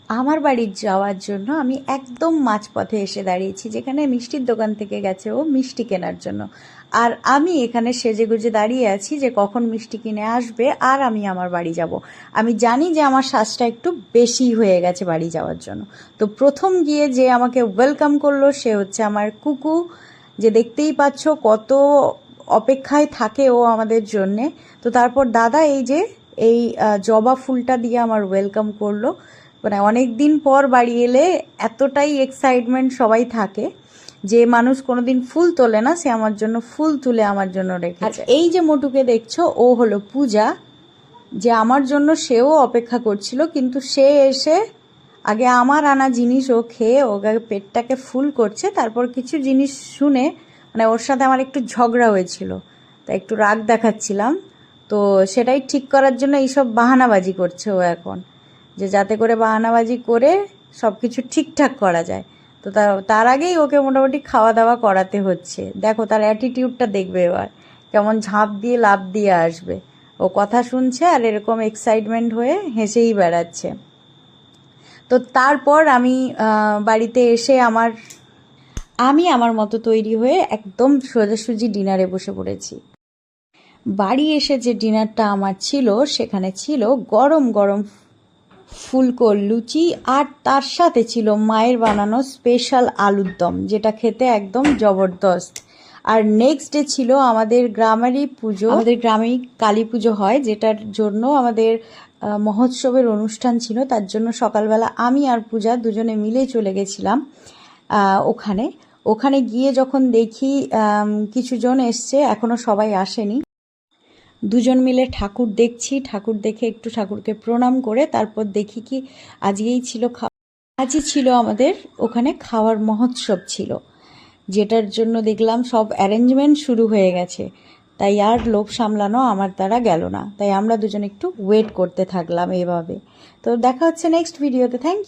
আমার বাড়ি যাওয়ার জন্য আমি একদম মাঝপথে এসে দাঁড়িয়েছি, যেখানে মিষ্টির দোকান থেকে গেছে ও মিষ্টি কেনার জন্য। আর আমি এখানে সেজেগুজে দাঁড়িয়ে আছি যে কখন মিষ্টি কিনে আসবে আর আমি আমার বাড়ি যাব। আমি জানি যে আমার সাজটা একটু বেশি হয়ে গেছে বাড়ি যাওয়ার জন্য। তো প্রথম গিয়ে যে আমাকে ওয়েলকাম করলো সে হচ্ছে আমার কুকু, যে দেখতেই পাচ্ছ কত অপেক্ষায় থাকে ও আমাদের জন্যে। তো তারপর দাদা এই জবা ফুলটা দিয়ে আমার ওয়েলকাম করলো। মানে অনেক দিন পর বাড়ি এলে এতটাই এক্সাইটমেন্ট সবাই থাকে, যে মানুষ কোনোদিন ফুল তোলে না সে আমার জন্য ফুল তুলে আমার জন্য রেখেছে। এই যে মোটুকে দেখছো ও হলো পূজা, যে আমার জন্য সেও অপেক্ষা করছিল, কিন্তু সে এসে আগে আমার আনা জিনিস ও খেয়ে ওকে পেটটাকে ফুল করছে। তারপর কিছু জিনিস শুনে মানে ওর সাথে আমার একটু ঝগড়া হয়েছিল, তাই একটু রাগ দেখাচ্ছিলাম। তো সেটাই ঠিক করার জন্য এইসব বাহানাবাজি করছে ও এখন, যে যাতে করে বাহানাবাজি করে সব কিছু ঠিকঠাক করা যায়। তো তার আগেই ওকে মোটামুটি খাওয়া দাওয়া করাতে হচ্ছে। দেখো তার অ্যাটিটিউডটা দেখবে এবার, কেমন ঝাঁপ দিয়ে লাফ দিয়ে আসবে। ও কথা শুনছে আর এরকম এক্সাইটমেন্ট হয়ে হেসেই বেড়াচ্ছে। তো তারপর আমি বাড়িতে এসে আমি আমার মতো তৈরি হয়ে একদম সোজাসুজি ডিনারে বসে পড়েছি। বাড়ি এসে যে ডিনারটা আমার ছিল সেখানে ছিল গরম গরম ফুলকো লুচি, আর তার সাথে ছিল মায়ের বানানো স্পেশাল আলুর দম, যেটা খেতে একদম জবরদস্ত। আর নেক্সট ডে ছিল আমাদের গ্রামেরই পুজো, আমাদের গ্রামেই কালী পুজো হয়, যেটার জন্য আমাদের মহোৎসবের অনুষ্ঠান ছিল। তার জন্য সকালবেলা আমি আর পূজা দুজনে মিলেই চলে গেছিলাম ওখানে গিয়ে যখন দেখি কিছু জন এসছে, এখনো সবাই আসেনি। দুজন মিলে ঠাকুর দেখছি, ঠাকুর দেখে একটু ঠাকুরকে প্রণাম করে তারপর দেখি কি আজই ছিল আমাদের ওখানে খাওয়ার মহোৎসব ছিল, যেটার জন্য দেখলাম সব অ্যারেঞ্জমেন্ট শুরু হয়ে গেছে। তাই আর লোভ সামলানো আমার দ্বারা গেল না, তাই আমরা দুজন একটু ওয়েট করতে থাকলাম এভাবে। তো দেখা হচ্ছে নেক্সট ভিডিওতে। Thank you.